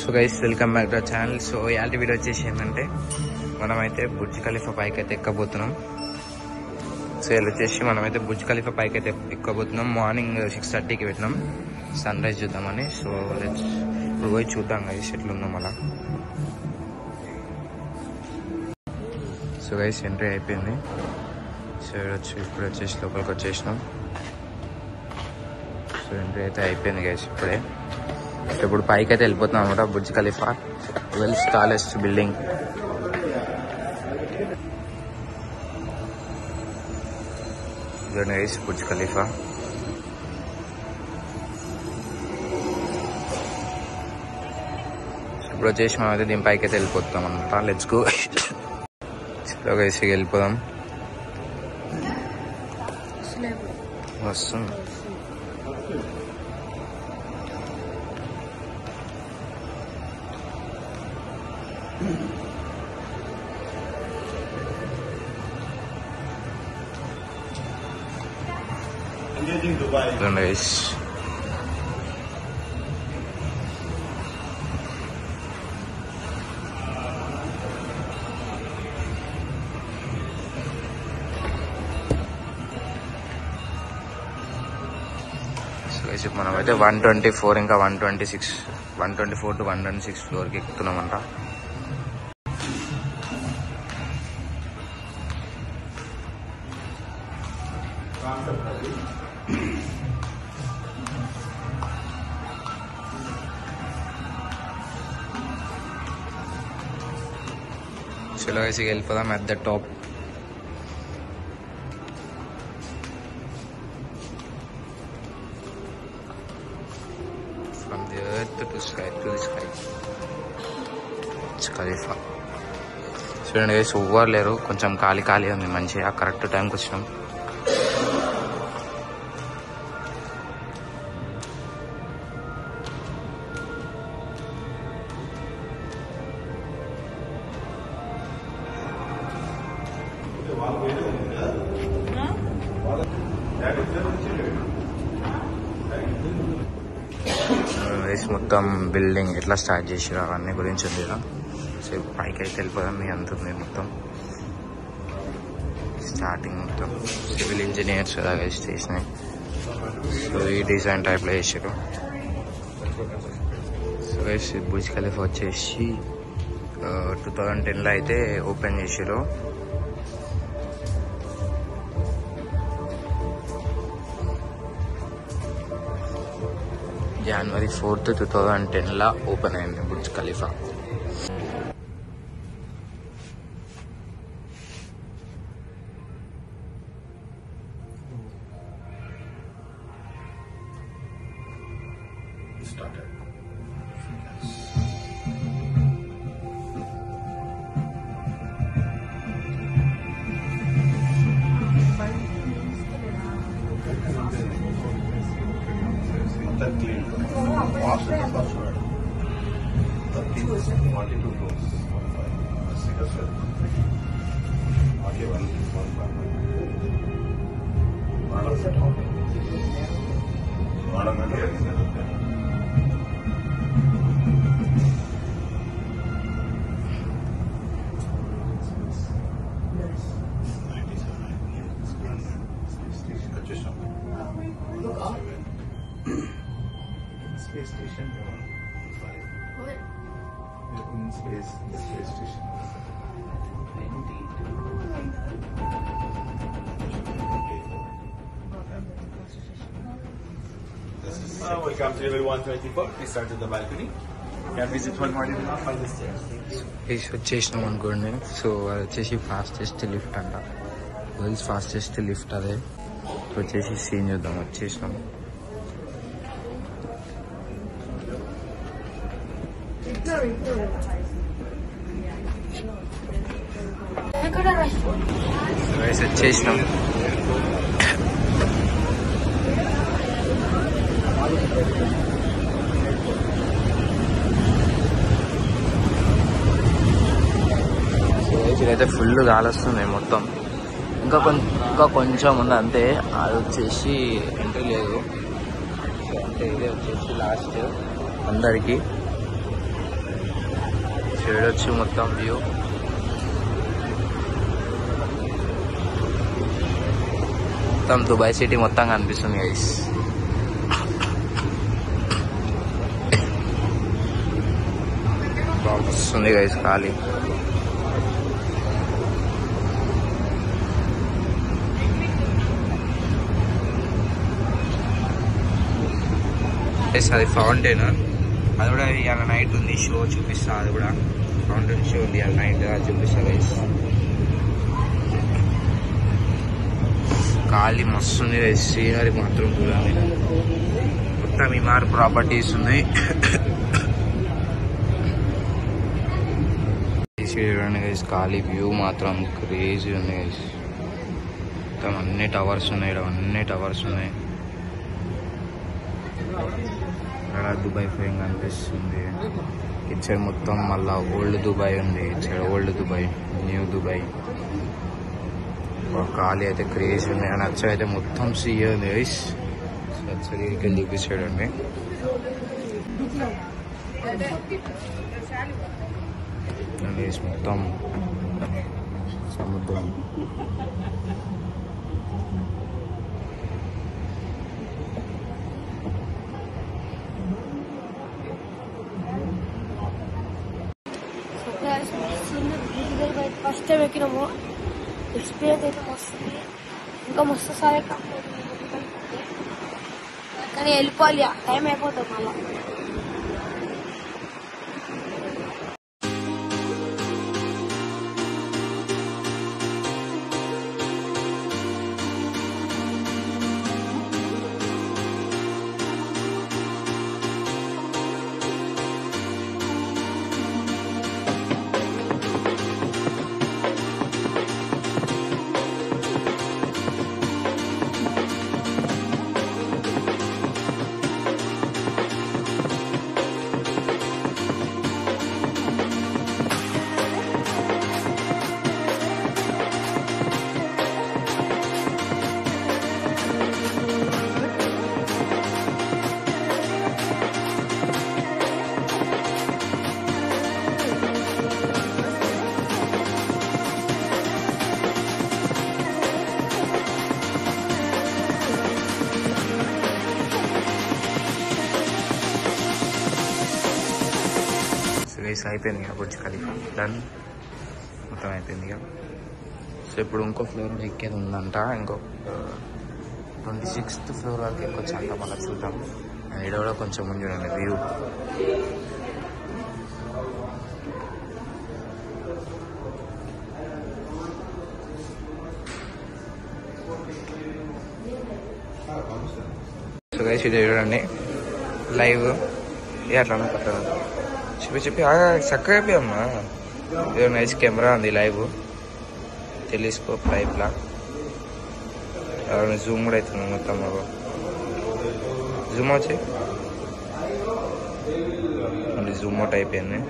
So guys welcome back to channel. So ఇయాల్టి video వచ్చేసి ఏంటంటే మనమైతే బుర్జ్ ఖలీఫా పైకి అయితే ఎక్కబోతున్నాం. సో ఇలా వచ్చేసి మనమైతే బుర్జ్ ఖలీఫా పైకి అయితే ఎక్కబోతున్నాం. మార్నింగ్ 6:30కి పెట్టినాం సన్ రైజ్ చూద్దామని. సో ఇప్పుడు పోయి చూద్దాం గైస్ ఎట్లుందాం అలా. సో గైస్ ఎంట్రీ అయిపోయింది. సో ఇప్పుడు వచ్చేసి లోపలికి వచ్చేసినాం. సో ఎంట్రీ అయితే అయిపోయింది గైస్ ఇప్పుడే. ఇప్పుడు పైకి అయితే వెళ్ళిపోతున్నాం అనమాట. Burj Khalifa world's tallest building. Guys Burj Khalifa ఇప్పుడు వచ్చేసి మనం అయితే దీని పైకి అయితే వెళ్ళిపోతాం అనమాట. Let's go. సో గైస్ వెళ్ళిపోదాం. వస్తుంది guys. సో మనమైతే 124 ఇంకా 124 to 126 ఫ్లోర్కి ఎక్కుతున్నామంట. చలో వేసి వెళ్ళిపోదాం at the top. From the earth to sky to the sky Burj Khalifa. చూడండి వేసి ఎవ్వరు లేరు, కొంచెం ఖాళీ ఉంది. మంచిగా కరెక్ట్ టైంకి వచ్చినాం. మొత్తం బిల్డింగ్ ఎట్లా స్టార్ట్ చేసారు అవన్నీ గురించి ఉంది కదా. సో పైకి అయితే వెళ్ళిపోదాం. మీ అంతుంది మొత్తం స్టార్టింగ్ మొత్తం సివిల్ ఇంజనీర్స్ అలాగే చేసినాయి. సో ఈ డిజైన్ టైప్లో చేసారు. సో బుర్జ్ ఖలీఫా వచ్చేసి 2010లో అయితే ఓపెన్ చేసారు. January 4th, 2010 ఓపెన్ అయింది Burj Khalifa. Space station. In space, the space station. Welcome to level 124. We start at the balcony. Can visit one more by the stairs. వచ్చేసినాం అనుకోండి. So అది వచ్చేసి fastest lift అంట. World's fastest lift అదే. వచ్చేసి scene చూద్దాం. వచ్చేసినాం. వచ్చేసినాం. ఇదైతే ఫుల్ గాలి వస్తుంది మొత్తం. ఇంకా కొంచెం ఉంది అంతే. అది వచ్చేసి ఎంట్రీ లేదు. సో అంటే ఇదే వచ్చేసి లాస్ట్ అందరికీ. చూడొచ్చు మొత్తం వ్యూ. మొత్తం దుబాయ్ సిటీ మొత్తం కనిపిస్తుంది గైస్. వస్తుంది గైస్ ఖాళీ. అది ఫౌంటైన్, అది కూడా ఇవాళ నైట్ ఉంది షో చూపిస్తా. అది కూడా ఫౌంటైన్ షో ఉంది ఇవాళ నైట్, అది చూపిస్తా గైస్. ఖాళీ మస్తు ఉంది గైస్. సీనరీ మాత్రం కూడా మొత్తం ఇమార్ ప్రాపర్టీస్ ఉన్నాయి. చూడండి గైస్, ఖాళీ వ్యూ మాత్రం క్రేజీ ఉంది గైస్. మొత్తం అన్ని టవర్స్ ఉన్నాయి, అన్ని టవర్స్ ఉన్నాయి. ఇక్కడ దుబాయ్ ఫ్రేమ్ కనిపిస్తుంది. ఇటు సైడ్ మొత్తం మళ్ళా ఓల్డ్ దుబాయ్ ఉంది. ఇటు side old Dubai, new Dubai. ఖాళీ అయితే క్రేజీ ఉంది. అని అచ్చ అయితే మొత్తం సీ ఉంది గైస్. సరిగ్గా చూపించాడండి. మొత్తం సముద్రం. First time ఎక్కినాము. ఎక్స్పీరియన్స్ అయితే మస్తు, ఇంకా మస్తు సార్ కానీ వెళ్ళిపోవాలి, టైం అయిపోతుంది మళ్ళీ. అయిపోయింది ఇక బుర్జ్ ఖలీఫా డన్, మొత్తం అయిపోయింది ఇక. సో ఇప్పుడు ఇంకో ఫ్లోర్ ఎక్కేది ఉందంట. ఇంకో 26th ఫ్లోర్ వరకు ఎక్కొచ్చు అంట. మళ్ళీ చూద్దాం. ఈడ కూడా కొంచెం ముందు చూడండి వ్యూ. సో గైస్ ఇది చూడండి లైవ్. అట్లా చెప్పి చక్కగా అయిపోయమ్మా. ఏదో నైస్ కెమెరా ఉంది, లైవ్ టెలిస్కోప్ టైప్లా. జూమ్ కూడా అవుతుంది మొత్తం. జూమ్ వచ్చి జూమ్ అవుట్ అయిపోయింది.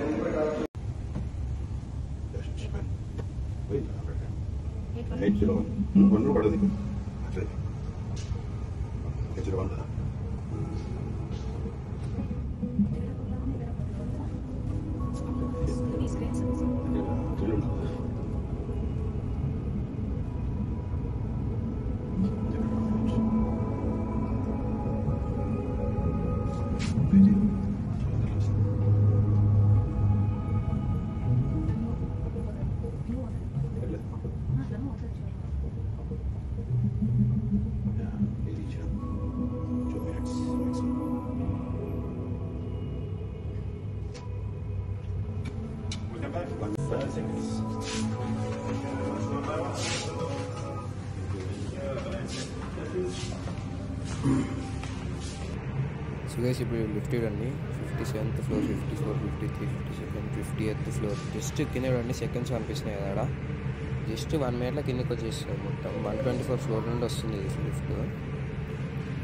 సో గైస్ ఇప్పుడు లిఫ్ట్ చూడండి. 57th floor, 54, 53, 57, 58th floor. Just కింద చూడండి సెకండ్స్ కనిపిస్తున్నాయి కదా. జస్ట్ 1 minute కిందకి వచ్చేస్తుంది మొత్తం. 124 ఫ్లోర్ నుండి వస్తుంది ఇది లిఫ్ట్.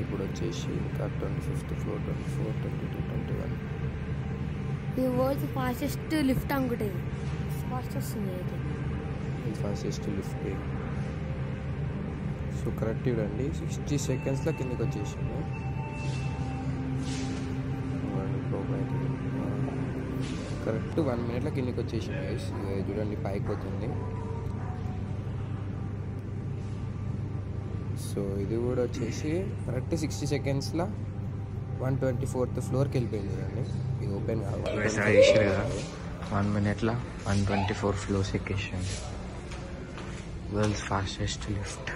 ఇప్పుడు వచ్చేసి ఇంకా 25th ఫ్లోర్, 24, 22, 21. ఈ వరల్డ్ ఫాస్టెస్ట్ లిఫ్ట్ అనుకుంటుంది. ఫాస్ట్ వస్తుంది అయితే ఇది ఫాస్టెస్ట్ లిఫ్ట్. సో కరెక్ట్ చూడండి 60 secondsలో కిందకి వచ్చేసింది. కరెక్ట్ 1 minute కిందికి వచ్చేసింది గైస్. చూడండి పైకి పోతుంది. సో ఇది కూడా వచ్చేసి కరెక్ట్ 60 secondsలో 124th ఫ్లోర్కి వెళ్ళిపోయింది. చూడండి ఇది ఓపెన్ కావాలి కదా. 1 minute 124 floors ఎక్కేసింది. World's fastest lift.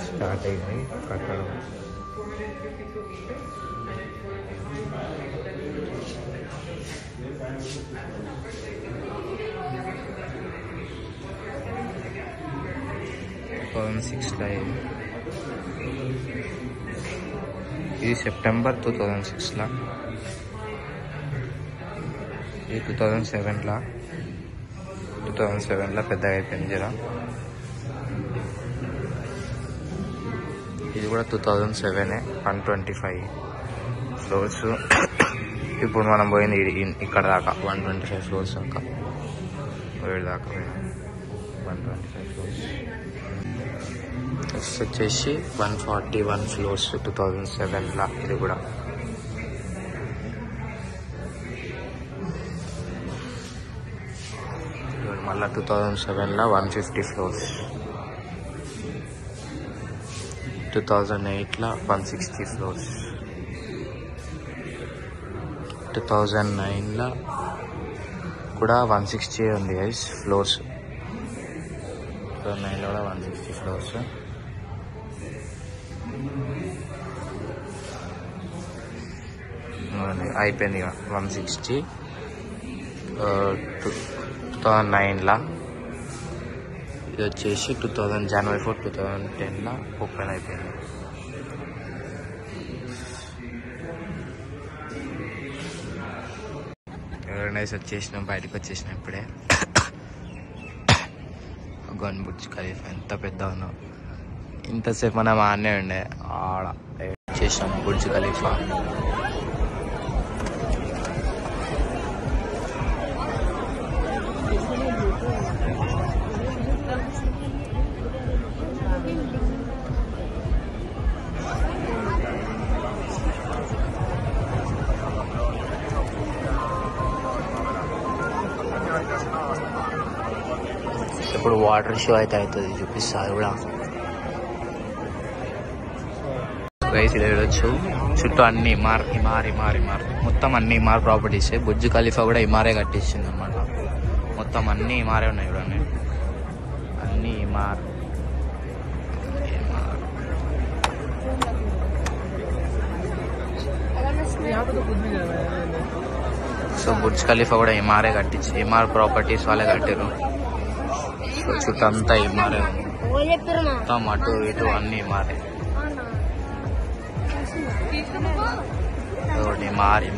స్టార్ట్ అయ్యాయి కట్టడం. ఇది సెప్టెంబర్ 2006లో, ఇది 2007లో పెద్దగా అయిపోయింది జరా. ఇది కూడా 2007 125 ఫ్లోర్స్. ఇప్పుడు మనం పోయింది ఇక్కడ దాకా 125 ఫ్లోర్స్ దాకా. వేడి దాకా 125 ఫ్లోర్స్. నెక్స్ట్ వచ్చేసి 141 ఫ్లోర్స్ 2007లో. ఇది కూడా మళ్ళీ 2007లో 150 ఫ్లోర్స్. 2008లో 160 ఫ్లోర్స్. 2009లో కూడా 160 ఉంది గైస్ ఫ్లోర్స్. 2009లో కూడా 160 ఫ్లోర్స్. అయిపోయింది 160. 2009లో. ఇది వచ్చేసి January 4, 2010లో ఓపెన్ అయిపోయింది. ఎవరైనా వచ్చేసినాం, బయటకు వచ్చేసినాం ఇప్పుడే. గన్ బుర్జ్ ఖలీఫా ఎంత పెద్ద ఉన్నాం. ఇంతసేపు మనం ఆనే ఉండే ఆడ వచ్చేసినాం బుర్జ్ ఖలీఫా. ఇప్పుడు వాటర్ షో అయితే అవుతుంది, చూపిస్తారు కూడా. వెళ్ళొచ్చు. చుట్టూ అన్ని ఇమార్ మొత్తం అన్ని ఇమార్ ప్రాపర్టీస్. బుర్జ్ ఖలీఫా కూడా ఇమారే కట్టించింది అనమాట. మొత్తం అన్ని ఇమారే ఉన్నాయి చూడండి, అన్ని ఇమార్. సో బుర్జ్ ఖలీఫా కూడా ఇమారే కట్టించి, ఇమార్ ప్రాపర్టీస్ వాళ్ళే కట్టారు. సో చుట్టంతా ఇమారే, మొత్తం అటు ఇటు అన్ని ఇమారే. ఇమార్.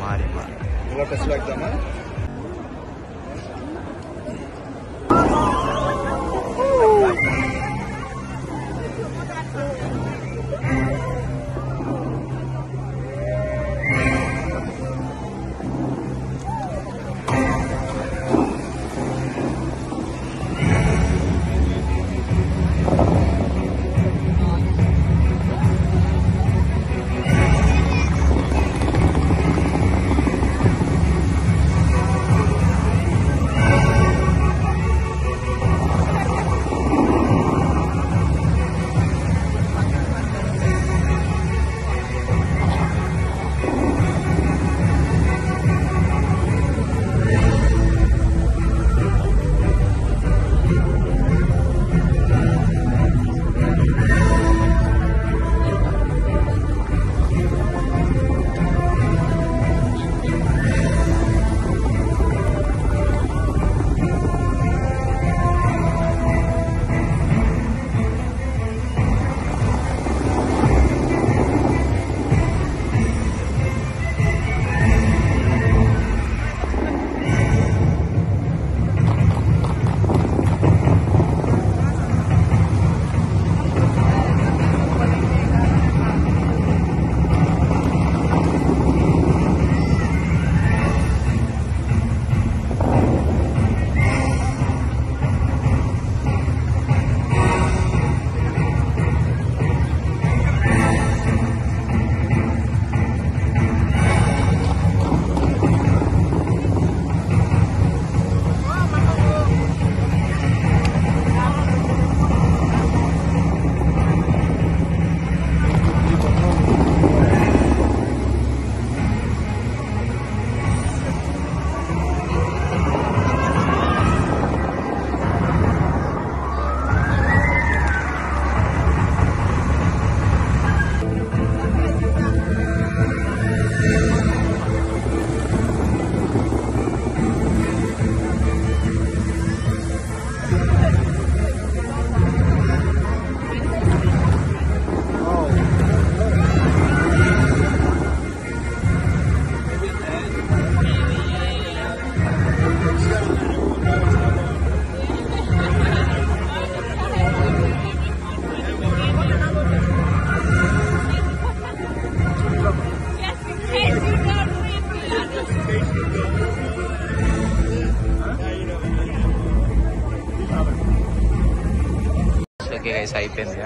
గైస్ అయిపోయింది.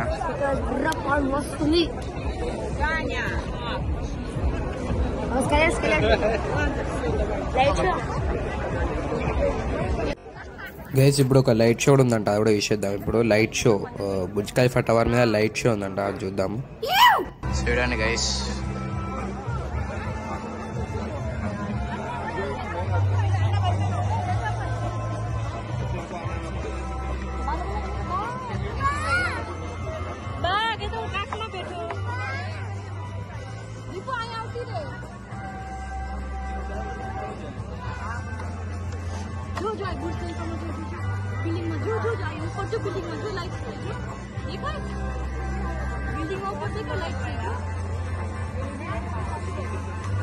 బుర్ర పాలు వస్తుంది. గైస్ ఇప్పుడు ఒక లైట్ షో ఉందంట, అది కూడా చూసేద్దాం. ఇప్పుడు light show Burj Khalifa tower మీద లైట్ షో ఉందంట, అది చూద్దాము. చూడండి గైస్,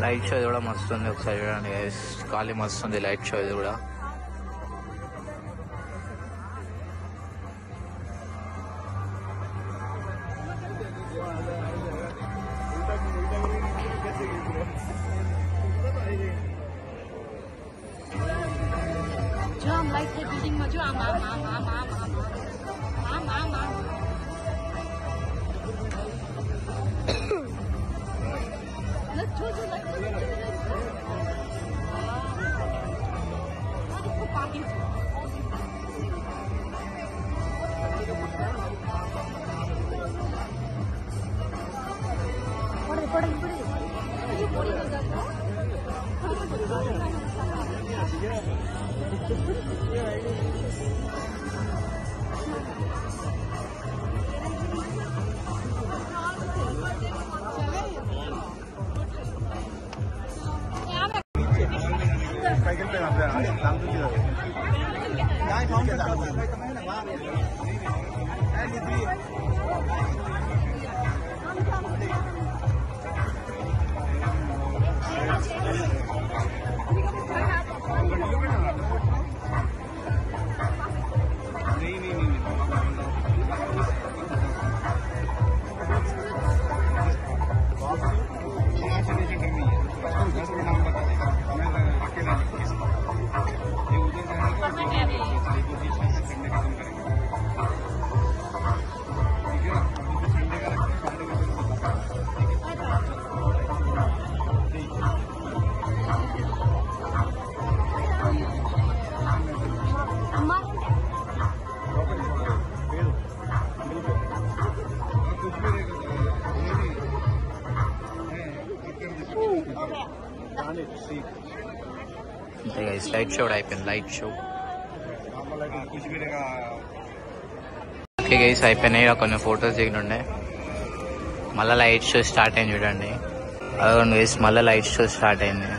లైట్ షో ఇది కూడా మస్తు ఉంది. ఒకసారి చూడండి గైస్, ఖాళీ మస్తు ఉంది లైట్ షో ఇది కూడా. అంతే గైస్, లైట్ షో అయిపోయింది. లైట్ షో ఓకే గైస్ అయిపోయినాయి. కొన్ని ఫొటోస్ దిగినుండే, మళ్ళీ లైట్ షో స్టార్ట్ అయింది చూడండి. అదొక గైస్, మళ్ళీ లైట్ షో స్టార్ట్ అయింది.